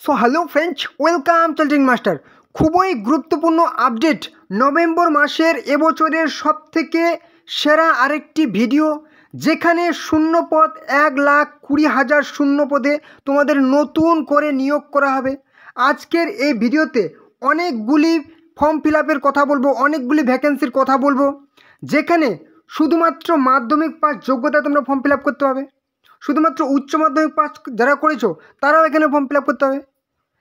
So hello friends, welcome chatting master. খুবই গুরুত্বপূর্ণ update. November মাসের এবছরের সবথেকে সেরা আরেকটি ভিডিও, যেখানে শূন্যপদ 1,20,000 শূন্যপদে তোমাদের নতুন করে নিয়োগ করা হবে। আজকের এই ভিডিওতে অনেকগুলি ফর্ম ফিল আপের কথা বলবো, অনেকগুলি ভ্যাকেন্সির কথা বলবো, যেখানে শুধুমাত্র মাধ্যমিক পাস যোগ্যতা তোমরা ফর্ম ফিল আপ করতে হবে। শুধুমাত্র উচ্চ মাধ্যমিক পাস যারা করেছো তারাও এখানে ফর্ম ফিল আপ করতে হবে,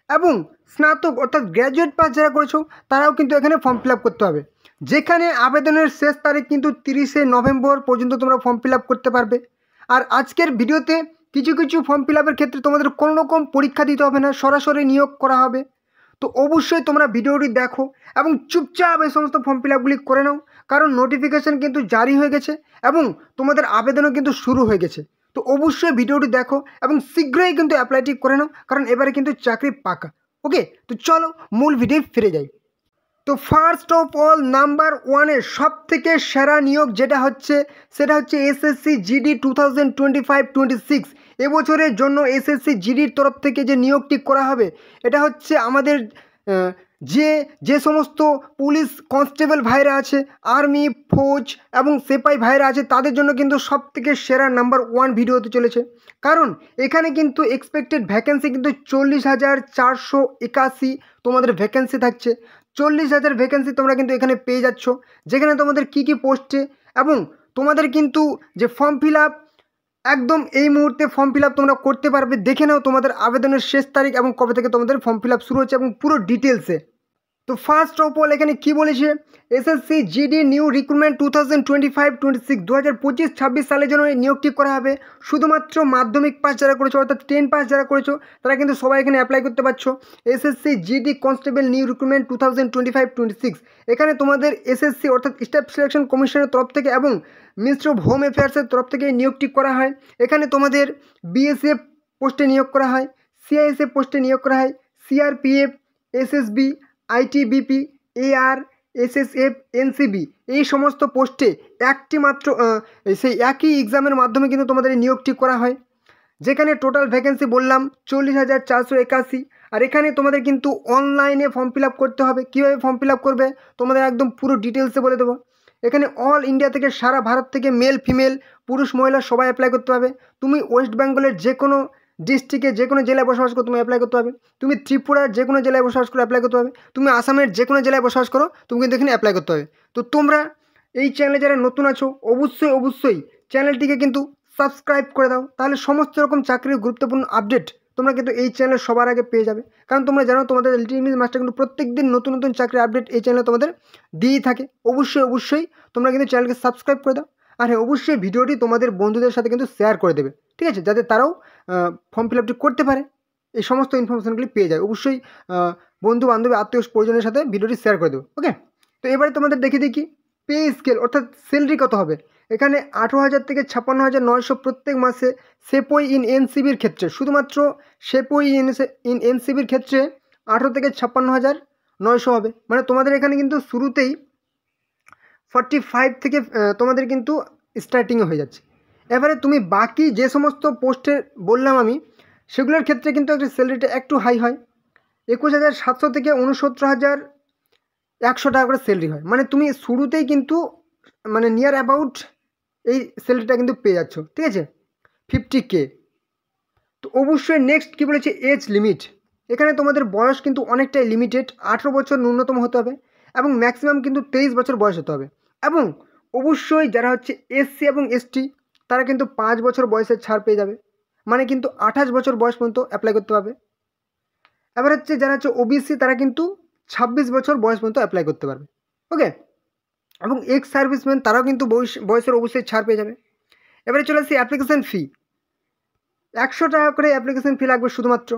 এবং স্নাতক অর্থাৎ গ্র্যাজুয়েট পাস যারা করেছো তারাও কিন্তু এখানে ফর্ম ফিল আপ করতে হবে। যেখানে আবেদনের শেষ তারিখ কিন্তু 30শে নভেম্বর পর্যন্ত তোমরা ফর্ম ফিল আপ করতে পারবে। আর আজকের ভিডিওতে কিছু কিছু ফর্ম ফিল আপের ক্ষেত্রে তোমাদের কোনো রকম পরীক্ষা দিতে হবে না, সরাসরি নিয়োগ করা হবে। তো অবশ্যই তোমরা ভিডিওটি দেখো এবং চুপচাপ এই সমস্ত ফর্ম ফিল আপগুলি করে নাও, কারণ নোটিফিকেশান কিন্তু জারি হয়ে গেছে এবং তোমাদের আবেদনও কিন্তু শুরু হয়ে গেছে। তো অবশ্যই ভিডিওটি দেখো এবং শীঘ্রই কিন্তু অ্যাপ্লাইটি করে নাও, কারণ এবারে কিন্তু চাকরি পাকা। ওকে, তো চলো মূল ভিডিও ফিরে যাই। তো ফার্স্ট অফ অল, নাম্বার ওয়ানের সব থেকে সেরা নিয়োগ যেটা হচ্ছে সেটা হচ্ছে এসএসসি জিডি 2025-26। এবছরের জন্য এসএসসি জিডির তরফ থেকে যে নিয়োগটি করা হবে, এটা হচ্ছে আমাদের যে যে সমস্ত পুলিশ কনস্টেবল ভাইরা আছে, আর্মি, ফৌজ এবং সিপাহি ভাইরা আছে, তাদের জন্য কিন্তু সব থেকে সেরা নাম্বার ওয়ান ভিডিও হতে চলেছে। কারণ এখানে কিন্তু এক্সপেক্টেড ভ্যাকেন্সি কিন্তু 40,481 তোমাদের ভ্যাকেন্সি থাকছে। 40,000 ভ্যাকেন্সি তোমরা কিন্তু এখানে পেয়ে যাচ্ছ, যেখানে তোমাদের কী কী পোস্টে এবং তোমাদের কিন্তু যে ফর্ম ফিল আপ একদম এই মুহূর্তে ফর্ম ফিল আপ তোমরা করতে পারবে। দেখে নাও তোমাদের আবেদনের শেষ তারিখ এবং কবে থেকে তোমাদের ফর্ম ফিল আপ শুরু হচ্ছে এবং পুরো ডিটেলসে। তো ফার্স্ট অফ অল এখানে কী বলেছে, এসএসসি জিডি নিউ রিক্রুটমেন্ট 2025-26 2025-26 সালের জন্য এই নিয়োগটি করা হবে। শুধুমাত্র মাধ্যমিক পাস যারা করেছো অর্থাৎ 10 পাস যারা করেছো তারা কিন্তু সবাই এখানে অ্যাপ্লাই করতে পারছো। SSC GD constable new recruitment 2025-26, এখানে তোমাদের এসএসসি অর্থাৎ স্টাফ সিলেকশন কমিশনের তরফ থেকে এবং মিনিস্ট্রি অফ হোম অ্যাফেয়ার্সের তরফ থেকে এই নিয়োগটি করা হয়। এখানে তোমাদের বিএসএফ পোস্টে নিয়োগ করা হয়, সিআইএসএফ পোস্টে নিয়োগ করা হয়, CRPF, SSB, ITBP, AR, SSF, NCB, এই সমস্ত পোস্টে একটি মাত্র সেই একই এক্সামের মাধ্যমে কিন্তু তোমাদের এই নিয়োগটি করা হয়। যেখানে টোটাল ভ্যাকেন্সি বললাম 40,481। আর এখানে তোমাদের কিন্তু অনলাইনে ফর্ম ফিল আপ করতে হবে। কীভাবে ফর্ম ফিল আপ করবে তোমাদের একদম পুরো ডিটেলসে বলে দেবো। এখানে অল ইন্ডিয়া থেকে, সারা ভারত থেকে মেল ফিমেল পুরুষ মহিলা সবাই অ্যাপ্লাই করতে হবে। তুমি ওয়েস্ট বেঙ্গলের যে কোনো ডিস্ট্রিক্টে যে কোনো জেলায় বসবাস করো তুমি অ্যাপ্লাই করতে হবে। তুমি ত্রিপুরার যে কোনো জেলায় বসবাস করো অ্যাপ্লাই করতে হবে। তুমি আসামের যে কোনো জেলায় বসবাস করো তুমি কিন্তু এখানে অ্যাপ্লাই করতে হবে। তো তোমরা এই চ্যানেলে যারা নতুন আছো অবশ্যই চ্যানেলটিকে কিন্তু সাবস্ক্রাইব করে দাও, তাহলে সমস্ত রকম চাকরির গুরুত্বপূর্ণ আপডেট তোমরা কিন্তু এই চ্যানেলে সবার আগে পেয়ে যাবে। কারণ তোমরা জানো তোমাদের লিটিল ইংলিশ মাস্টার কিন্তু প্রত্যেক দিন নতুন নতুন চাকরির আপডেট এই চ্যানেলে তোমাদের দিয়েই থাকে। অবশ্যই তোমরা কিন্তু চ্যানেলকে সাবস্ক্রাইব করে দাও। আর হ্যাঁ, অবশ্যই ভিডিওটি তোমাদের বন্ধুদের সাথে কিন্তু শেয়ার করে দেবে, ঠিক আছে, যাতে তারাও ফর্ম ফিল আপটি করতে পারে, এই সমস্ত ইনফরমেশনগুলি পেয়ে যায়। অবশ্যই বন্ধু বান্ধবী আত্মীয় পরিজনের সাথে ভিডিওটি শেয়ার করে দেবো। ওকে, তো এবারে তোমাদের দেখি পে স্কেল অর্থাৎ স্যালারি কত হবে। এখানে 18,000 থেকে 56,900 প্রত্যেক মাসে। সেপই ইন এনসিবির ক্ষেত্রে, শুধুমাত্র সেপই ইন এনসিবির ক্ষেত্রে 18 থেকে 56,900 হবে। মানে তোমাদের এখানে কিন্তু শুরুতেই 45 থেকে তোমাদের কিন্তু স্টার্টিংয়ে হয়ে যাচ্ছে। এবারে তুমি বাকি যে সমস্ত পোস্টে বললাম আমি, সেগুলোর ক্ষেত্রে কিন্তু একটা স্যালারিটা একটু হাই হয়। 21,700 থেকে 69,100 টাকা করে স্যালারি হয়। মানে তুমি শুরুতেই কিন্তু মানে নিয়ার অ্যাবাউট এই স্যালারিটা কিন্তু পেয়ে যাচ্ছ, ঠিক আছে, 50K। তো অবশ্যই নেক্সট কী বলেছে, এজ লিমিট। এখানে তোমাদের বয়স কিন্তু অনেকটাই লিমিটেড, 18 বছর ন্যূনতম হতে হবে এবং ম্যাক্সিমাম কিন্তু 23 বছর বয়স হতে হবে। এবং অবশ্যই যারা হচ্ছে এসসি এবং এসটি তারা কিন্তু 5 বছর বয়সের ছাড় পেয়ে যাবে, মানে কিন্তু 28 বছর বয়স পর্যন্ত অ্যাপ্লাই করতে পারবে। এবার হচ্ছে যারা হচ্ছে ওবিসি তারা কিন্তু 26 বছর বয়স পর্যন্ত অ্যাপ্লাই করতে পারবে। ওকে, এবং এক্স সার্ভিসম্যান তারাও কিন্তু বয়সের অবশ্যই ছাড় পেয়ে যাবে। এবারে চলে আসছি অ্যাপ্লিকেশান ফি। 100 টাকা করে অ্যাপ্লিকেশান ফি লাগবে শুধুমাত্র।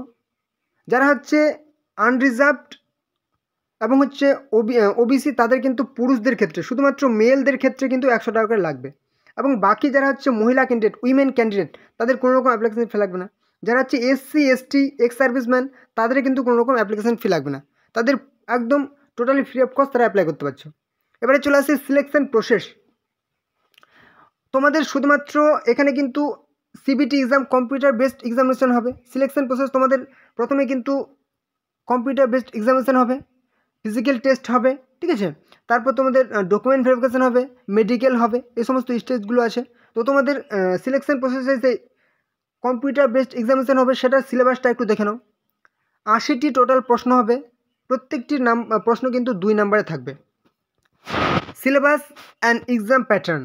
যারা হচ্ছে আনরিজার্ভড এবং হচ্ছে ওবিসি তাদের কিন্তু পুরুষদের ক্ষেত্রে, শুধুমাত্র মেলদের ক্ষেত্রে কিন্তু 100 টাকা করে লাগবে। এবং বাকি যারা হচ্ছে মহিলা ক্যান্ডিডেট, উইমেন ক্যান্ডিডেট, তাদের কোনো রকম অ্যাপ্লিকেশান ফি লাগবে না। যারা হচ্ছে এসসি এসটি এক্স সার্ভিসম্যান তাদের কিন্তু কোনো রকম অ্যাপ্লিকেশান ফি লাগবে না, তাদের একদম টোটালি ফ্রি অফ কস্ট তারা অ্যাপ্লাই করতে পারছো। এবারে চলে আসি সিলেকশন প্রসেস। তোমাদের শুধুমাত্র এখানে কিন্তু CBT exam computer based examination হবে। সিলেকশন প্রসেস তোমাদের প্রথমে কিন্তু কম্পিউটার বেসড এক্সামিনেশন হবে, ফিজিক্যাল টেস্ট হবে, ঠিক আছে। তারপর তোমাদের ডকুমেন্ট ভেরিফিকেশান হবে, মেডিকেল হবে, এই সমস্ত স্টেজগুলো আছে। তো তোমাদের সিলেকশন প্রসেসে যে কম্পিউটার বেসড এক্সামিনেশন হবে সেটার সিলেবাসটা একটু দেখে নাও। 80টি টোটাল প্রশ্ন হবে, প্রত্যেকটি প্রশ্ন কিন্তু 2 নম্বরে থাকবে। সিলেবাস অ্যান্ড এক্সাম প্যাটার্ন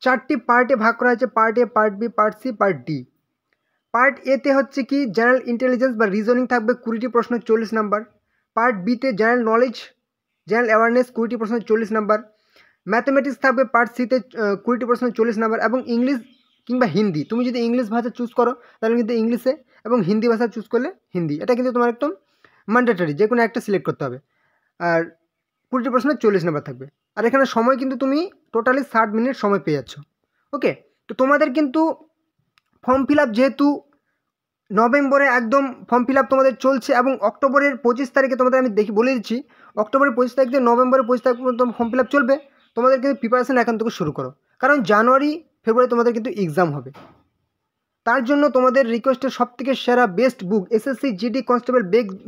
4টি পার্টে ভাগ করা হয়েছে, part A, part B, part C, part D. Part এতে হচ্ছে কি জেনারেল ইন্টেলিজেন্স বা রিজনিং থাকবে 20টি প্রশ্ন 40 নাম্বার। পার্ট বিতে জেনারেল নলেজ, জেনারেল অ্যাওয়ারনেস 20টি প্রশ্ন 40 নাম্বার। ম্যাথমেটিক্স থাকবে পার্ট সিতে 20টি প্রশ্ন 40 নাম্বার, এবং ইংলিশ কিংবা হিন্দি, তুমি যদি ইংলিশ ভাষা চুজ করো তাহলে কিন্তু ইংলিশে, এবং হিন্দি ভাষা চুজ করলে হিন্দি, এটা কিন্তু তোমার একদম ম্যান্ডেটরি, যে কোনো একটা সিলেক্ট করতে হবে। আর 20টি প্রশ্ন 40 নাম্বার থাকবে। আর এখানে সময় কিন্তু তুমি টোটালি 60 মিনিট সময় পেয়ে যাচ্ছ। ওকে, তো তোমাদের কিন্তু ফর্ম ফিল আপ যেহেতু নভেম্বরে একদম ফর্ম ফিল আপ তোমাদের চলছে, এবং অক্টোবরের 25 তারিখে তোমাদের আমি বলে দিচ্ছি, অক্টোবরের 25 তারিখ থেকে নভেম্বরের 25 তারিখ পর্যন্ত ফর্ম ফিল আপ চলবে। তোমাদের কিন্তু প্রিপারেশান এখন থেকে শুরু করো, কারণ জানুয়ারি ফেব্রুয়ারি তোমাদের কিন্তু এক্সাম হবে। তার জন্য তোমাদের রিকোয়েস্টের সবথেকে সেরা best book SSC GD constable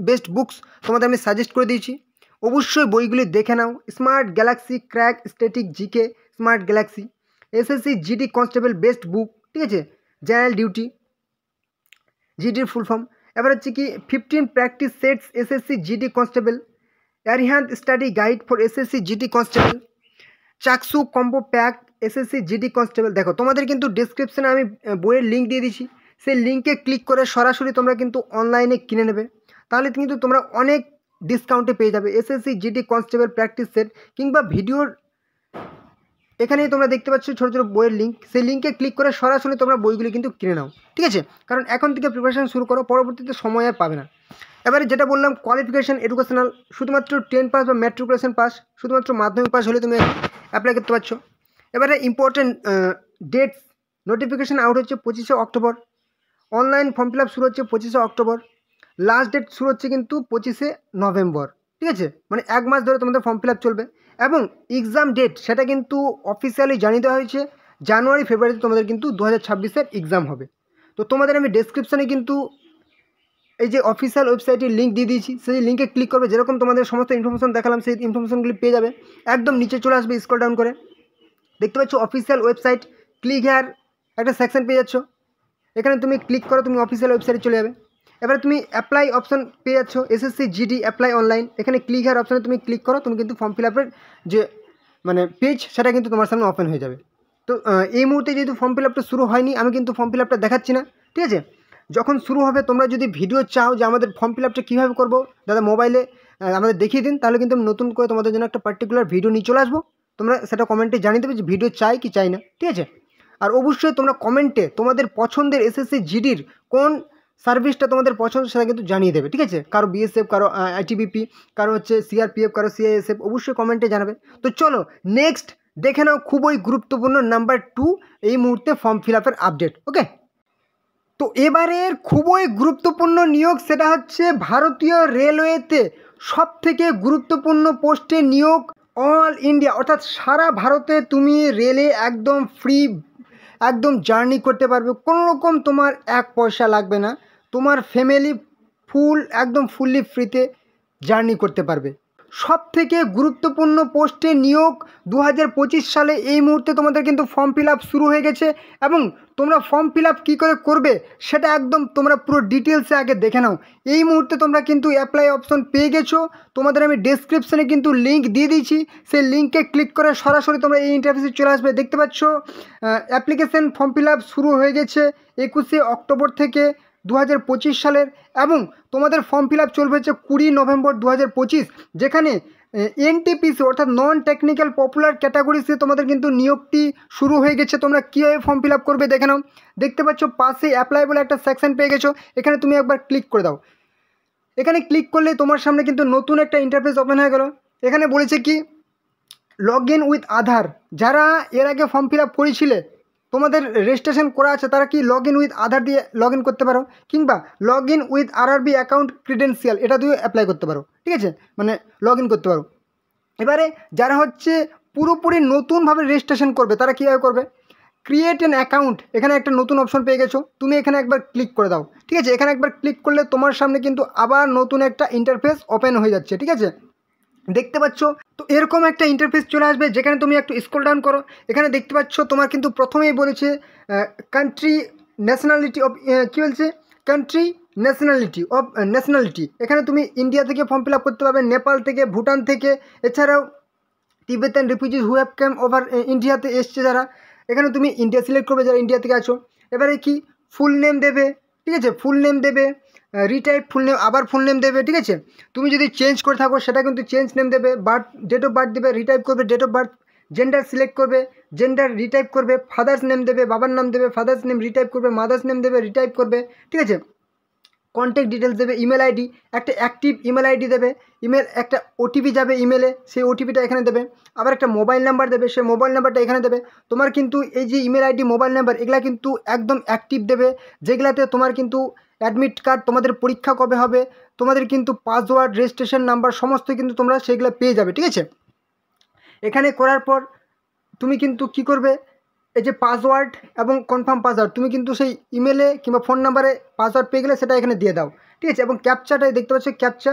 best books তোমাদের আমি সাজেস্ট করে দিয়েছি। অবশ্যই বইগুলি দেখে নাও। Smart Galaxy crack static GK Smart Galaxy, SSC GD constable best book, ঠিক আছে। জেনারেল ডিউটি, জিডির ফুল ফর্ম। এবার হচ্ছে কি 15 practice sets SSC GD constable, Arihant study guide for SSC GD constable, চাকসু combo pack SSC GD constable. দেখো তোমাদের কিন্তু ডিসক্রিপশানে আমি বইয়ের লিঙ্ক দিয়ে দিচ্ছি, সেই লিঙ্কে ক্লিক করে সরাসরি তোমরা কিন্তু অনলাইনে কিনে নেবে, তাহলে কিন্তু তোমরা অনেক ডিসকাউন্টে পেয়ে যাবে SSC GD constable practice set, কিংবা ভিডিওর এখানেই তোমরা দেখতে পাচ্ছ ছোটো ছোটো বইয়ের লিঙ্ক, সেই লিঙ্কে ক্লিক করে সরাসরি তোমরা বইগুলি কিন্তু কিনে নাও, ঠিক আছে। কারণ এখন থেকে প্রিপারেশান শুরু করো, পরবর্তীতে সময় আর পাবে না। এবারে যেটা বললাম কোয়ালিফিকেশান এডুকেশনাল, শুধুমাত্র 10 পাস বা ম্যাট্রিকুলেশন পাস, শুধুমাত্র মাধ্যমিক পাস হলে তুমি অ্যাপ্লাই করতে পারছো। এবারে ইম্পর্টেন্ট ডেটস, নোটিফিকেশান আউট হচ্ছে 25শে October, online form fill up শুরু হচ্ছে 25শে অক্টোবর, লাস্ট ডেট শুরু হচ্ছে কিন্তু 25শে নভেম্বর, ঠিক আছে। মানে 1 মাস ধরে তোমাদের ফর্ম ফিল আপ চলবে, এবং এক্সাম ডেট সেটা কিন্তু অফিসিয়ালি জানিয়ে দেওয়া হয়েছে, জানুয়ারি ফেব্রুয়ারিতে তোমাদের কিন্তু 2026-এর এক্সাম হবে। তো তোমাদের আমি ডেসক্রিপশানে কিন্তু এই যে অফিসিয়াল ওয়েবসাইটের লিঙ্ক দিয়ে দিয়েছি, সেই লিঙ্কে ক্লিক করবে, যেরকম তোমাদের সমস্ত ইনফরমেশন দেখালাম সেই ইনফরমেশনগুলি পেয়ে যাবে। একদম নিচে চলে আসবে, স্ক্রল ডাউন করে দেখতে পাচ্ছ অফিসিয়াল ওয়েবসাইট, ক্লিক হেয়ার একটা সেকশন পেয়ে যাচ্ছ, এখানে তুমি ক্লিক করো, তুমি অফিসিয়াল ওয়েবসাইটে চলে যাবে। এবারে তুমি অ্যাপ্লাই অপশন পেয়ে যাচ্ছ, এসএসসি জিডি অ্যাপ্লাই অনলাইন, এখানে ক্লিক হেয়ার অপশানে তুমি ক্লিক করো, তুমি কিন্তু ফর্ম ফিল আপের যে মানে পেজ সেটা কিন্তু তোমার সামনে ওপেন হয়ে যাবে। তো এই মুহূর্তে যেহেতু ফর্ম ফিল আপটা শুরু হয়নি, আমি কিন্তু ফর্ম ফিল আপটা দেখাচ্ছি না, ঠিক আছে। যখন শুরু হবে তোমরা যদি ভিডিও চাও যে আমাদের ফর্ম ফিল আপটা কীভাবে করবো দাদা মোবাইলে আমাদের দেখিয়ে দিন, তাহলে কিন্তু আমি নতুন করে তোমাদের জন্য একটা পার্টিকুলার ভিডিও নিয়ে চলে আসবো, তোমরা সেটা কমেন্টে জানিয়ে দেবে যে ভিডিও চাই কি চাই না, ঠিক আছে। আর অবশ্যই তোমরা কমেন্টে তোমাদের পছন্দের এসএসসি জিডির কোন সার্ভিসটা তোমাদের পছন্দ সেটা কিন্তু জানিয়ে দেবে, ঠিক আছে। কারো বিএসএফ, কারো আইটিবিপি, কারো হচ্ছে সিআরপিএফ, কারো সিআইএসএফ, অবশ্যই কমেন্টে জানাবে। তো চলো নেক্সট দেখে নাও খুবই গুরুত্বপূর্ণ নাম্বার 2 এই মুহূর্তে ফর্ম ফিল আপের আপডেট। ওকে, তো এবারের খুবই গুরুত্বপূর্ণ নিয়োগ, সেটা হচ্ছে ভারতীয় রেলওয়েতে সবথেকে গুরুত্বপূর্ণ পোস্টে নিয়োগ, অল ইন্ডিয়া অর্থাৎ সারা ভারতে তুমি রেলে একদম ফ্রি একদম জার্নি করতে পারবে, কোনো রকম তোমার 1 পয়সা লাগবে না, তোমার ফ্যামিলি একদম ফুললি ফ্রিতে জার্নি করতে পারবে। সবথেকে গুরুত্বপূর্ণ পোস্টে নিয়োগ 2025 সালে এই মুহূর্তে তোমাদের কিন্তু ফর্ম ফিল আপ শুরু হয়ে গেছে, এবং তোমরা ফর্ম ফিল আপ কী করে করবে সেটা একদম তোমরা পুরো ডিটেলসে আগে দেখে নাও। এই মুহূর্তে তোমরা কিন্তু অ্যাপ্লাই অপশন পেয়ে গেছো, তোমাদের আমি ডেসক্রিপশানে কিন্তু লিঙ্ক দিয়ে দিয়েছি, সেই লিঙ্কে ক্লিক করে সরাসরি তোমরা এই ইন্টারভিউতে চলে আসবে। দেখতে পাচ্ছ অ্যাপ্লিকেশন ফর্ম ফিল আপ শুরু হয়ে গেছে 21শে অক্টোবর থেকে 2025 সালের, এবং তোমাদের ফর্ম ফিল আপ চলবে হচ্ছে 20 নভেম্বর 2025, যেখানে এনটিপিসি অর্থাৎ নন টেকনিক্যাল পপুলার ক্যাটাগরিসে তোমাদের কিন্তু নিয়োগটি শুরু হয়ে গেছে। তোমরা কীভাবে ফর্ম ফিল আপ করবে দেখে নাও, দেখতে পাচ্ছ পাশে অ্যাপ্লাই বলে একটা সেকশন পেয়ে গেছো, এখানে তুমি একবার ক্লিক করে দাও। এখানে ক্লিক করলে তোমার সামনে কিন্তু নতুন একটা ইন্টারফেস ওপেন হয়ে গেল। এখানে বলেছে কি লগ ইন উইথ আধার, যারা এর আগে ফর্ম ফিল আপ করেছিলে তোমাদের রেজিস্ট্রেশন করা আছে তারা কি লগ ইন উইথ আধার দিয়ে লগ ইন করতে পারো, কিংবা log in with RRB account credential এটা দিয়ে অ্যাপ্লাই করতে পারো, ঠিক আছে, মানে লগ ইন করতে পারো। এবারে যারা হচ্ছে পুরোপুরি নতুনভাবে রেজিস্ট্রেশন করবে তারা কীভাবে করবে, ক্রিয়েট অ্যান অ্যাকাউন্ট, এখানে একটা নতুন অপশন পেয়ে গেছো, তুমি এখানে একবার ক্লিক করে দাও। ঠিক আছে, এখানে একবার ক্লিক করলে তোমার সামনে কিন্তু আবার নতুন একটা ইন্টারফেস ওপেন হয়ে যাচ্ছে। ঠিক আছে, দেখতে পাচ্ছ তো এরকম একটা ইন্টারফেস চলে আসবে, যেখানে তুমি একটু স্ক্রল ডাউন করো। এখানে দেখতে পাচ্ছ তোমার কিন্তু প্রথমেই বলেছে কান্ট্রি ন্যাশনালিটি অফ, কী বলছে, কান্ট্রি ন্যাশনালিটি। এখানে তুমি ইন্ডিয়া থেকে ফর্ম ফিল আপ করতে পারবে, নেপাল থেকে, ভুটান থেকে, এছাড়াও তিবেতান রিফিউজিজ হু হ্যাভ কাম ওভার ইন্ডিয়াতে এসছে যারা, এখানে তুমি ইন্ডিয়া সিলেক্ট করবে যারা ইন্ডিয়া থেকে আছো। এবারে কি ফুল নেম দেবে, ঠিক আছে, ফুল নেম দেবে, রিটাইপ ফুল নেম, আবার ফুল নেম দেবে। ঠিক আছে, তুমি যদি চেঞ্জ করে থাকো সেটা কিন্তু চেঞ্জ নেম দেবে, ডেট অফ বার্থ দেবে, রিটাইপ করবে date of birth, gender select করবে, জেন্ডার রিটাইপ করবে, ফাদার্স নেম দেবে, বাবার নাম দেবে, ফাদার্স নেম রিটাইপ করবে, মাদার্স নেম দেবে, রিটাইপ করবে। ঠিক আছে, কন্ট্যাক্ট ডিটেলস দেবে, ইমেল আইডি, একটা অ্যাক্টিভ ইমেল আইডি দেবে, ইমেল একটা ওটিপি যাবে ইমেলে, সেই ওটিপিটা এখানে দেবে, আবার একটা মোবাইল নাম্বার দেবে, সেই মোবাইল নাম্বারটা এখানে দেবে। তোমার কিন্তু এই যে ইমেল আইডি, মোবাইল নাম্বার, এগুলা কিন্তু একদম অ্যাক্টিভ দেবে, যেগুলাতে তোমার কিন্তু অ্যাডমিট কার্ড, তোমাদের পরীক্ষা কবে হবে, তোমাদের কিন্তু পাসওয়ার্ড, রেজিস্ট্রেশন নাম্বার সমস্ত কিন্তু তোমরা সেগুলো পেয়ে যাবে। ঠিক আছে, এখানে করার পর তুমি কিন্তু কি করবে, এই যে পাসওয়ার্ড এবং কনফার্ম পাসওয়ার্ড, তুমি কিন্তু সেই ইমেলে কিংবা ফোন নাম্বারে পাসওয়ার্ড পেয়ে গেলে সেটা এখানে দিয়ে দাও। ঠিক আছে, এবং ক্যাপচাটাই দেখতে পাচ্ছ, captcha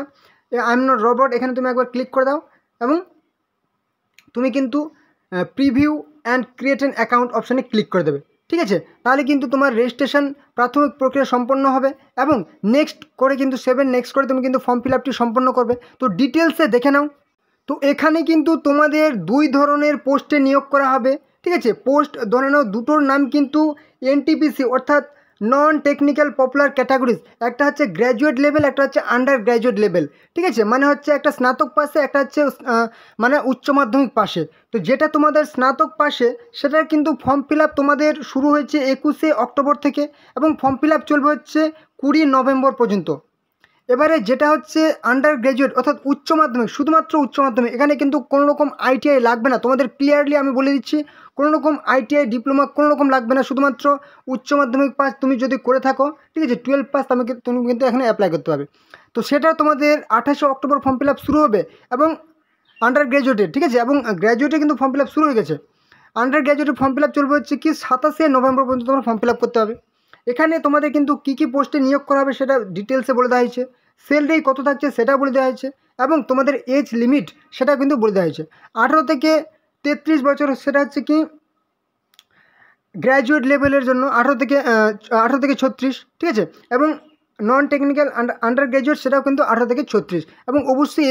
I am not robot, এখানে তুমি একবার ক্লিক করে দাও এবং তুমি কিন্তু preview and create an account অপশানে ক্লিক করে দেবে। ঠিক আছে, তাহলে কিন্তু তোমার রেজিস্ট্রেশন প্রাথমিক প্রক্রিয়া সম্পন্ন হবে এবং নেক্সট করে কিন্তু নেক্সট করে তুমি কিন্তু ফর্ম ফিল আপটি সম্পন্ন করবে। তো ডিটেলসে দেখে নাও। তো এখানে কিন্তু তোমাদের 2 ধরনের পোস্টে নিয়োগ করা হবে। ঠিক আছে, পোস্ট ধরে নাও দুটোর নাম কিন্তু এনটিপিসি, অর্থাৎ নন টেকনিক্যাল পপুলার ক্যাটাগরিজ, একটা হচ্ছে গ্র্যাজুয়েট লেভেল, একটা হচ্ছে আন্ডার গ্র্যাজুয়েট লেভেল। ঠিক আছে, মানে হচ্ছে একটা স্নাতক পাশে, একটা হচ্ছে মানে উচ্চ মাধ্যমিক পাশে। তো যেটা তোমাদের স্নাতক পাশে সেটার কিন্তু ফর্ম ফিল আপ তোমাদের শুরু হয়েছে 21শে অক্টোবর থেকে এবং ফর্ম ফিল আপ চলবে হচ্ছে 20 নভেম্বর পর্যন্ত। এবারে যেটা হচ্ছে আন্ডার গ্র্যাজুয়েট অর্থাৎ উচ্চ মাধ্যমিক, শুধুমাত্র উচ্চ মাধ্যমিক, এখানে কিন্তু কোনো রকম আইটিআই লাগবে না, তোমাদের ক্লিয়ারলি আমি বলে দিচ্ছি, কোনো রকম আইটিআই ডিপ্লোমা কোনো রকম লাগবে না, শুধুমাত্র উচ্চ মাধ্যমিক পাস তুমি যদি করে থাকো, ঠিক আছে, 12 পাস তুমি কিন্তু এখানে অ্যাপ্লাই করতে পারবে। তো সেটা তোমাদের 28শে অক্টোবর ফর্ম ফিল আপ শুরু হবে এবং আন্ডার গ্র্যাজুয়েটের, ঠিক আছে, এবং গ্র্যাজুয়েটে কিন্তু ফর্ম ফিল আপ শুরু হয়ে গেছে। আন্ডার গ্র্যাজুয়েটের ফর্ম ফিল আপ চলবে হচ্ছে কি 27শে নভেম্বর পর্যন্ত তোমার ফর্ম ফিল আপ করতে হবে। এখানে তোমাদের কিন্তু কী কী পোস্টে নিয়োগ করা হবে সেটা ডিটেলসে বলে দেওয়া হয়েছে, স্যালারি কত থাকছে সেটা বলে দেওয়া হয়েছে এবং তোমাদের এজ লিমিট সেটা কিন্তু বলে দেওয়া হয়েছে। 18 থেকে 33 বছর সেটা হচ্ছে কি গ্র্যাজুয়েট লেভেলের জন্য, 18 থেকে 36, ঠিক আছে, এবং নন টেকনিক্যাল আন্ডার গ্র্যাজুয়েট সেটাও কিন্তু 18 থেকে 36, এবং অবশ্যই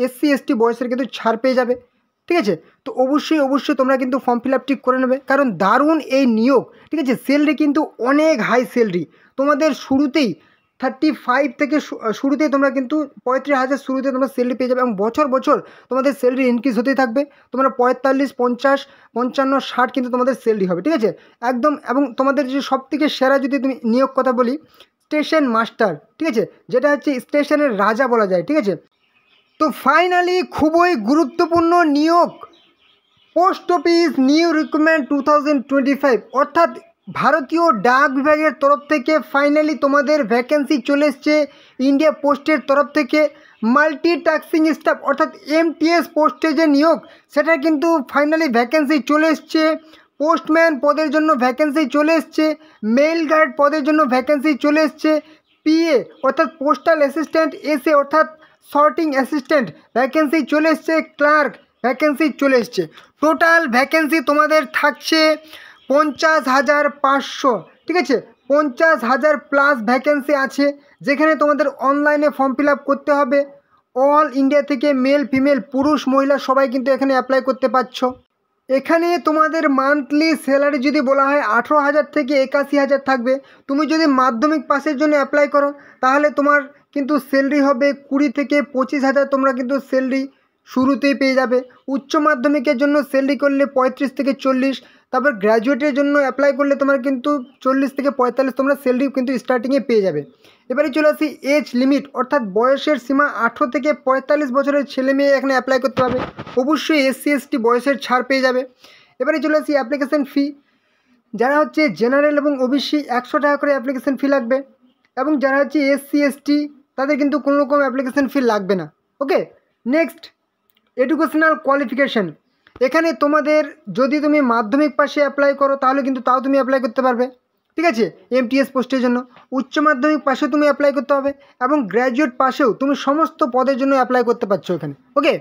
এসসি এসটি বয়সের কিন্তু ছাড় পেয়ে যাবে। ঠিক আছে, তো অবশ্যই তোমরা কিন্তু ফর্ম ফিল আপটি করে নেবে, কারণ দারুণ এই নিয়োগ। ঠিক আছে, স্যালারি কিন্তু অনেক হাই স্যালারি, তোমাদের শুরুতেই 35 থেকে শুরুতেই তোমরা কিন্তু 35,000 শুরুতে তোমরা স্যালারি পেয়ে যাবে এবং বছর বছর তোমাদের স্যালারি ইনক্রিজ হতেই থাকবে। তোমরা 45, 50, 55, 60 কিন্তু তোমাদের স্যালারি হবে। ঠিক আছে, একদম। এবং তোমাদের যে সবথেকে সেরা যদি তুমি নিয়োগ কথা বলি, স্টেশন মাস্টার, ঠিক আছে, যেটা হচ্ছে স্টেশনের রাজা বলা যায়। ঠিক আছে, তো ফাইনালি খুবই গুরুত্বপূর্ণ নিয়োগ, পোস্ট অফিস নিউ রিক্রুটমেন্ট 2025, অর্থাৎ ভারতীয় ডাক বিভাগের তরফ থেকে ফাইনালি তোমাদের ভ্যাকেন্সি চলে এসছে। ইন্ডিয়া পোস্টের তরফ থেকে মাল্টিটাস্কিং স্টাফ অর্থাৎ এমটিএস পোস্টে যে নিয়োগ সেটা কিন্তু ফাইনালি ভ্যাকেন্সি চলে এসছে। পোস্টম্যান পদের জন্য ভ্যাকেন্সি চলে এসছে, মেইল গার্ড পদের জন্য ভ্যাকেন্সি চলে এসছে, পিএ অর্থাৎ পোস্টাল অ্যাসিস্ট্যান্ট, এসএ অর্থাৎ সর্টিং অ্যাসিস্ট্যান্ট ভ্যাকেন্সি চলে এসছে, ক্লার্ক ভ্যাকেন্সি চলে এসছে। টোটাল ভ্যাকেন্সি তোমাদের থাকছে 50,500। ঠিক আছে, 50,000 প্লাস ভ্যাকেন্সি আছে, যেখানে তোমাদের অনলাইনে ফর্ম ফিল আপ করতে হবে। অল ইন্ডিয়া থেকে মেল ফিমেল পুরুষ মহিলা সবাই কিন্তু এখানে অ্যাপ্লাই করতে পারছো। এখানে তোমাদের মান্থলি স্যালারি যদি বলা হয় 18,000 থেকে 81,000 থাকবে। তুমি যদি মাধ্যমিক পাসের জন্য অ্যাপ্লাই করো তাহলে তোমার কিন্তু স্যালারি হবে 20 থেকে 25,000, তোমরা কিন্তু স্যালারি শুরুতেই পেয়ে যাবে। উচ্চ মাধ্যমিকের জন্য স্যালারি করলে 35 থেকে 40, তারপর গ্র্যাজুয়েটের জন্য অ্যাপ্লাই করলে তোমার কিন্তু 40 থেকে 45 তোমরা স্যালারি কিন্তু স্টার্টিংয়ে পেয়ে যাবে। এবারে চলে আসি এজ লিমিট, অর্থাৎ বয়সের সীমা 18 থেকে 45 বছরের ছেলে মেয়ে এখানে অ্যাপ্লাই করতে পারবে। অবশ্যই এসসি এসটি বয়সের ছাড় পেয়ে যাবে। এবারে চলে আসি অ্যাপ্লিকেশন ফি, যারা হচ্ছে জেনারেল এবং ওবিসি 100 টাকা করে অ্যাপ্লিকেশন ফি লাগবে, এবং যারা হচ্ছে এসসি এসটি তাদের কিন্তু কোনো রকম অ্যাপ্লিকেশন ফি লাগবে না। ওকে, নেক্সট এডুকেশনাল কোয়ালিফিকেশান, এখানে তোমাদের যদি তুমি মাধ্যমিক পাশে অ্যাপ্লাই করো তাহলে কিন্তু তাও তুমি অ্যাপ্লাই করতে পারবে, ঠিক আছে, এমটিএস পোস্টের জন্য। উচ্চ মাধ্যমিক পাশেও তুমি অ্যাপ্লাই করতে হবে এবং গ্র্যাজুয়েট পাশেও তুমি সমস্ত পদের জন্য অ্যাপ্লাই করতে পারছো এখানে, ওকে।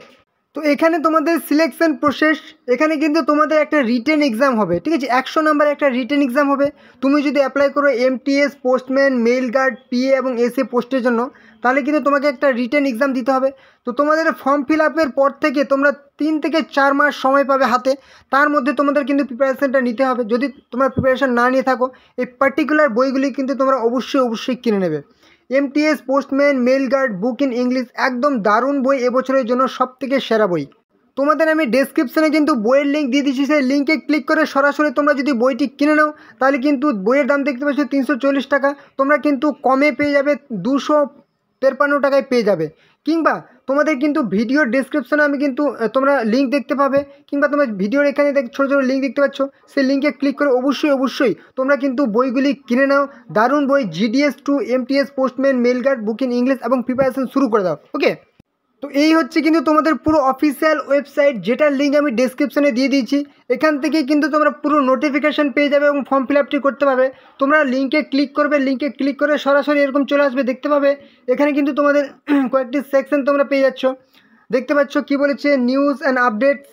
তো এখানে তোমাদের সিলেকশন প্রসেস, এখানে কিন্তু তোমাদের একটা রিটেন এক্সাম হবে, ঠিক আছে, 100 নাম্বার একটা রিটেন এক্সাম হবে। তুমি যদি অ্যাপ্লাই করো MTS, postman, mail guard, PA এবং এসএ পোস্টের জন্য, তাহলে কিন্তু তোমাকে একটা রিটেন এক্সাম দিতে হবে। তো তোমাদের ফর্ম ফিল আপের পর থেকে তোমরা 3 থেকে 4 মাস সময় পাবে হাতে। তার মধ্যে তোমাদের কিন্তু প্রিপারেশানটা নিতে হবে। যদি তোমরা প্রিপারেশান না নিয়ে থাকো, এই পার্টিকুলার বইগুলি কিন্তু তোমরা অবশ্যই কিনে নেবে। MTS, postman, mail guard, book in English, একদম দারুণ বই, এবছরের জন্য সবথেকে সেরা বই। তোমাদের আমি ডেসক্রিপশানে কিন্তু বইয়ের লিঙ্ক দিয়ে দিচ্ছি, সেই লিঙ্কে ক্লিক করে সরাসরি তোমরা যদি বইটি কিনে নাও তাহলে কিন্তু বইয়ের দাম দেখতে পাচ্ছ 340 টাকা, তোমরা কিন্তু কমে পেয়ে যাবে 253 টাকায় পেয়ে যাবে। কিংবা তোমাদের কিন্তু ভিডিওর ডেসক্রিপশনে আমি কিন্তু তোমরা লিঙ্ক দেখতে পাবে, কিংবা তোমরা ভিডিওর এখানে ছোটো ছোটো লিঙ্ক দেখতে পাচ্ছ, সেই লিঙ্কে ক্লিক করে অবশ্যই তোমরা কিন্তু বইগুলি কিনে নাও। দারুণ বই, GDS to MTS, postman, mail guard, book in English এবং প্রিপারেশন শুরু করে দাও, ওকে। তো এই হচ্ছে কিন্তু তোমাদের পুরো অফিসিয়াল ওয়েবসাইট, যেটার লিঙ্ক আমি ডেসক্রিপশনে দিয়ে দিয়েছি। এখান থেকে কিন্তু তোমরা পুরো নোটিফিকেশান পেয়ে যাবে এবং ফর্ম ফিল আপটি করতে পারবে। তোমরা লিঙ্কে ক্লিক করবে, লিঙ্কে ক্লিক করে সরাসরি এরকম চলে আসবে, দেখতে পাবে এখানে কিন্তু তোমাদের কয়েকটি সেকশন তোমরা পেয়ে যাচ্ছ। দেখতে পাচ্ছ কি বলেছে, নিউজ অ্যান্ড আপডেটস,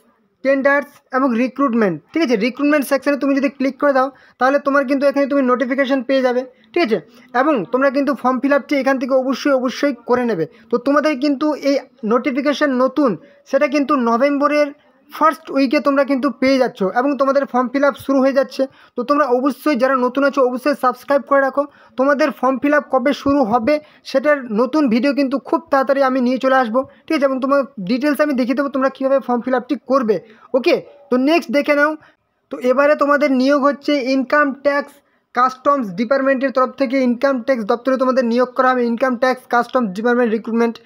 টেন্ডার্স এবং রিক্রুটমেন্ট, ঠিক আছে। রিক্রুটমেন্ট সেকশানে তুমি যদি ক্লিক করে দাও তাহলে তোমার কিন্তু এখানে তুমি নোটিফিকেশান পেয়ে যাবে, ঠিক আছে। এবং তোমরা কিন্তু ফর্ম ফিল আপটি এখান থেকে অবশ্যই করে নেবে। তো তোমাদের কিন্তু এই নোটিফিকেশান নতুন, সেটা কিন্তু নভেম্বরের ফার্স্ট উইকে তোমরা কিন্তু পেয়ে যাচ্ছ এবং তোমাদের ফর্ম ফিল আপ শুরু হয়ে যাচ্ছে। তো তোমরা অবশ্যই যারা নতুন আছো অবশ্যই সাবস্ক্রাইব করে রাখো। তোমাদের ফর্ম ফিল আপ কবে শুরু হবে সেটার নতুন ভিডিও কিন্তু খুব তাড়াতাড়ি আমি নিয়ে চলে আসবো, ঠিক আছে, এবং তোমার ডিটেলস আমি দেখিয়ে দেবো তোমরা কীভাবে ফর্ম ফিল আপটি করবে, ওকে। তো নেক্সট দেখে নাও। তো এবারে তোমাদের নিয়োগ হচ্ছে ইনকাম ট্যাক্স কাস্টমস ডিপার্টমেন্টের তরফ থেকে, ইনকাম ট্যাক্স দপ্তরে তোমাদের নিয়োগ করা হবে। Income tax customs department recruitment,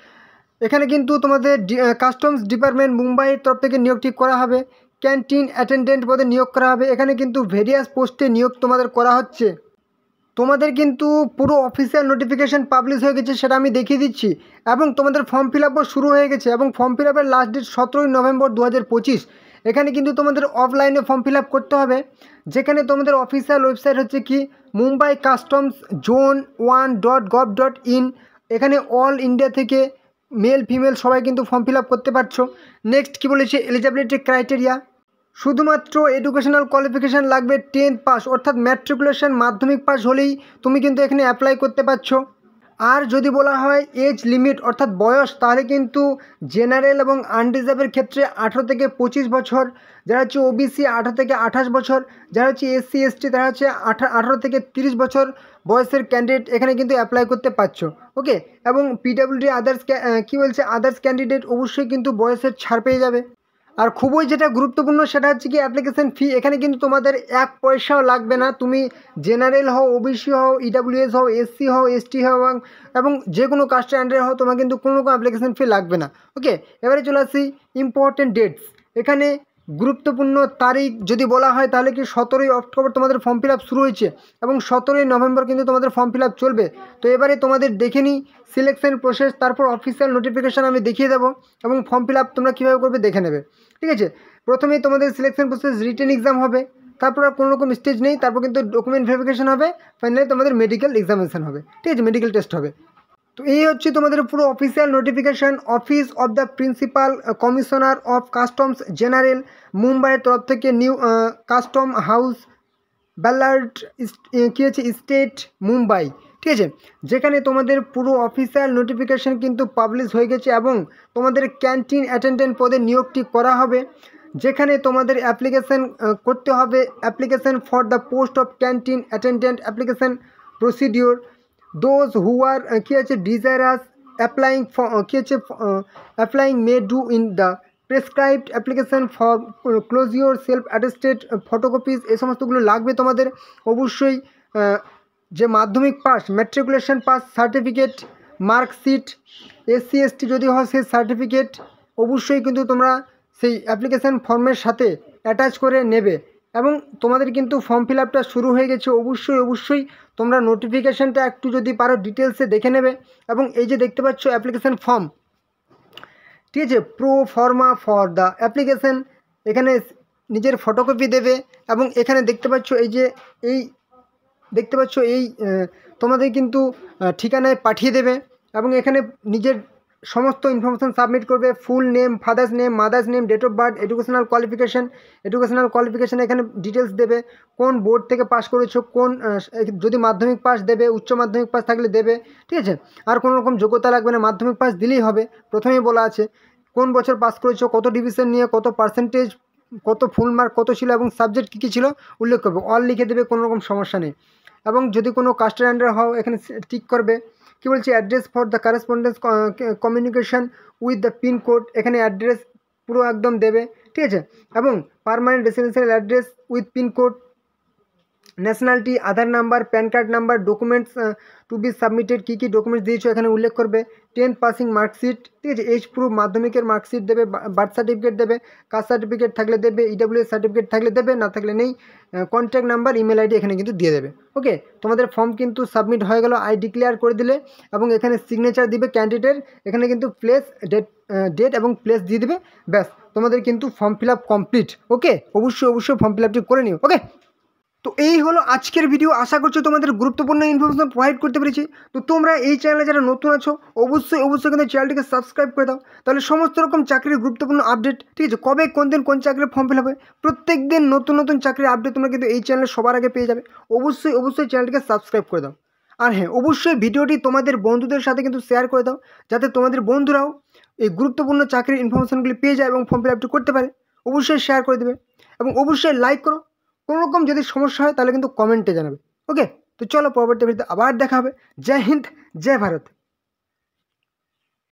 এখানে কিন্তু তোমাদের কাস্টমস ডিপার্টমেন্ট মুম্বাইয়ের তরফ থেকে নিয়োগটি করা হবে। ক্যান্টিন অ্যাটেন্ডেন্ট পদে নিয়োগ করা হবে। এখানে কিন্তু ভেরিয়াস পোস্টে নিয়োগ তোমাদের করা হচ্ছে। তোমাদের কিন্তু পুরো অফিসিয়াল নোটিফিকেশান পাবলিশ হয়ে গেছে, সেটা আমি দেখিয়ে দিচ্ছি। এবং তোমাদের ফর্ম ফিল আপও শুরু হয়ে গেছে এবং ফর্ম ফিল আপের লাস্ট ডেট 17ই নভেম্বর 2025। এখানে কিন্তু তোমাদের অফলাইনে ফর্ম ফিল আপ করতে হবে, যেখানে তোমাদের অফিসিয়াল ওয়েবসাইট হচ্ছে কি মুম্বাই কাস্টমস জোন 1.gov.in। এখানে অল ইন্ডিয়া থেকে মেল ফিমেল সবাই কিন্তু ফর্ম ফিল আপ করতে পারছো। নেক্সট কি বলেছে, এলিজিবিলিটি ক্রাইটেরিয়া, শুধুমাত্র এডুকেশনাল কোয়ালিফিকেশান লাগবে 10th পাস, অর্থাৎ ম্যাট্রিকুলেশন মাধ্যমিক পাস হলেই তুমি কিন্তু এখানে অ্যাপ্লাই করতে পারছো। আর যদি বলা হয় এজ লিমিট অর্থাৎ বয়স, তাহলে কিন্তু জেনারেল এবং আনরিজার্ভের ক্ষেত্রে 18 থেকে 25 বছর, যারা হচ্ছে ওবিসি 18 থেকে 28 বছর, যারা হচ্ছে এসসি এসটি তারা হচ্ছে 18 থেকে 30 বছর বয়সের ক্যান্ডিডেট এখানে কিন্তু অ্যাপ্লাই করতে পারছো, ওকে। এবং পিডাব্লিউডি আদার্স কী বলছে, আদার্স ক্যান্ডিডেট অবশ্যই কিন্তু বয়সের ছাড় পেয়ে যাবে। আর খুবই যেটা গুরুত্বপূর্ণ সেটা হচ্ছে কি অ্যাপ্লিকেশান ফি, এখানে কিন্তু তোমাদের 1 পয়সাও লাগবে না। তুমি জেনারেল হও, ওবিসি হও, ইডাব্লিউএস হও, এসসি হও, এসটি হও এবং যে কোনো কাস্টের আন্ডারে হও, তোমার কিন্তু কোনো রকম অ্যাপ্লিকেশান ফি লাগবে না, ওকে। এবারে চলে আসি ইম্পর্টেন্ট ডেটস। এখানে গুরুত্বপূর্ণ তারিখ যদি বলা হয় তাহলে কি 17ই অক্টোবর তোমাদের ফর্ম ফিল আপ শুরু হয়েছে এবং 17ই নভেম্বর কিন্তু তোমাদের ফর্ম ফিল আপ চলবে। তো এবারে তোমাদের দেখে নিই সিলেকশন প্রসেস, তারপর অফিসিয়াল নোটিফিকেশান আমি দেখিয়ে দেবো এবং ফর্ম ফিল আপ তোমরা কীভাবে করবে দেখে নেবে, ঠিক আছে। প্রথমেই তোমাদের সিলেকশন প্রসেস রিটেন এক্সাম হবে, তারপর আর কোনো রকম স্টেজ নেই, তারপর কিন্তু ডকুমেন্ট ভেরিফিকেশান হবে, ফাইনালি তোমাদের মেডিকেল এক্সামিনেশান হবে, ঠিক আছে, মেডিকেল টেস্ট হবে। তো এই হচ্ছে তোমাদের পুরো official notification office of the principal commissioner of customs general মুম্বাইয়ের তরফ থেকে নিউ কাস্টম হাউস ব্যালার্ড কী হচ্ছে স্টেট মুম্বাই, ঠিক আছে, যেখানে তোমাদের পুরো অফিসিয়াল নোটিফিকেশান কিন্তু পাবলিশ হয়ে গেছে এবং তোমাদের ক্যান্টিন অ্যাটেন্ডেন্ট পদে নিয়োগটি করা হবে, যেখানে তোমাদের অ্যাপ্লিকেশান করতে হবে। Application for the post of canteen attendant application procedure, those who are কী আছে ডিজায়ারাস অ্যাপ্লাইং ফর কী আছে applying may do in the prescribed application for closure self attested photocopies, এই সমস্তগুলো লাগবে তোমাদের অবশ্যই। যে Madhyamik pass, matriculation pass certificate, marksheet, SC ST যদি হয় সেই সার্টিফিকেট অবশ্যই কিন্তু তোমরা সেই অ্যাপ্লিকেশান ফর্মের সাথে অ্যাটাচ করে নেবে। এবং তোমাদের কিন্তু ফর্ম ফিল আপটা শুরু হয়ে গেছে, অবশ্যই তোমরা নোটিফিকেশানটা একটু যদি পারো ডিটেলসে দেখে নেবে। এবং এই যে দেখতে পাচ্ছ অ্যাপ্লিকেশান ফর্ম, ঠিক আছে, প্রো ফর্মা ফর দ্য অ্যাপ্লিকেশান এখানে নিজের ফটোকপি দেবে এবং এখানে দেখতে পাচ্ছ এই তোমাদের কিন্তু ঠিকানায় পাঠিয়ে দেবে এবং এখানে নিজের সমস্ত ইনফরমেশান সাবমিট করবে, full name, father's name, mother's name, date of birth, educational qualification এখানে ডিটেলস দেবে, কোন বোর্ড থেকে পাস করেছো, কোন যদি মাধ্যমিক পাস দেবে, উচ্চ মাধ্যমিক পাস থাকলে দেবে, ঠিক আছে। আর কোনো রকম যোগ্যতা লাগবে না, মাধ্যমিক পাস দিলেই হবে। প্রথমেই বলা আছে কোন বছর পাস করেছো, কত ডিভিশন নিয়ে, কত পার্সেন্টেজ, কত ফুল মার্ক কত ছিল এবং সাবজেক্ট কী কী ছিল উল্লেখ করবে, অল লিখে দেবে, কোনো রকম সমস্যা নেই। এবং যদি কোনো কাস্টের আন্ডার হও এখানে টিক করবে। কী বলছে, address for the correspondence communication with the pincode, এখানে অ্যাড্রেস পুরো একদম দেবে, ঠিক আছে। এবং permanent residential address with pincode, nationality, Aadhaar number, PAN card number, documents to be submitted, কী কী ডকুমেন্টস দিয়েছো এখানে উল্লেখ করবে, 10th পাসিং মার্কশিট, ঠিক আছে, এজ প্রুফ, মাধ্যমিকের মার্কশিট দেবে, বার্থ সার্টিফিকেট দেবে, কাস্ট সার্টিফিকেট থাকলে দেবে, ইডব্লিউএস সার্টিফিকেট থাকলে দেবে, না থাকলে নেই, কন্ট্যাক্ট নাম্বার, ইমেল আইডি এখানে কিন্তু দিয়ে দেবে। ওকে, তোমাদের ফর্ম কিন্তু সাবমিট হয়ে গেল, আই ডিক্লেয়ার করে দিলে এবং এখানে সিগনেচার দিবে ক্যান্ডিডেটের, এখানে কিন্তু প্লেস ডেট এবং প্লেস দিয়ে দিবে, ব্যাস তোমাদের কিন্তু ফর্ম ফিল আপ কমপ্লিট। ওকে, অবশ্যই ফর্ম ফিল আপটি করে নিও। ওকে, তো এই হলো আজকের ভিডিও। আশা করছি তোমাদের গুরুত্বপূর্ণ ইনফরমেশন প্রোভাইড করতে পেরেছি। তো তোমরা এই চ্যানেলে যারা নতুন আছো অবশ্যই কিন্তু চ্যানেলটিকে সাবস্ক্রাইব করে দাও, তাহলে সমস্ত রকম চাকরির গুরুত্বপূর্ণ আপডেট, ঠিক আছে, কবে কোন দিন কোন চাকরির ফর্ম ফিল হবে, প্রত্যেক দিন নতুন চাকরির আপডেট তোমরা কিন্তু এই চ্যানেলে সবার আগে পেয়ে যাবে। অবশ্যই চ্যানেলটিকে সাবস্ক্রাইব করে দাও। আর হ্যাঁ, অবশ্যই ভিডিওটি তোমাদের বন্ধুদের সাথে কিন্তু শেয়ার করে দাও, যাতে তোমাদের বন্ধুরাও এই গুরুত্বপূর্ণ চাকরির ইনফরমেশনগুলি পেয়ে যায় এবং ফর্ম ফিল আপটি করতে পারে। অবশ্যই শেয়ার করে দেবে এবং অবশ্যই লাইক করো। কোনো রকম যদি সমস্যা হয় তাহলে কিন্তু কমেন্টে জানাবে। ওকে, তো চলো পরবর্তী ভিডিওতে আবার দেখা হবে। জয় হিন্দ, জয় ভারত।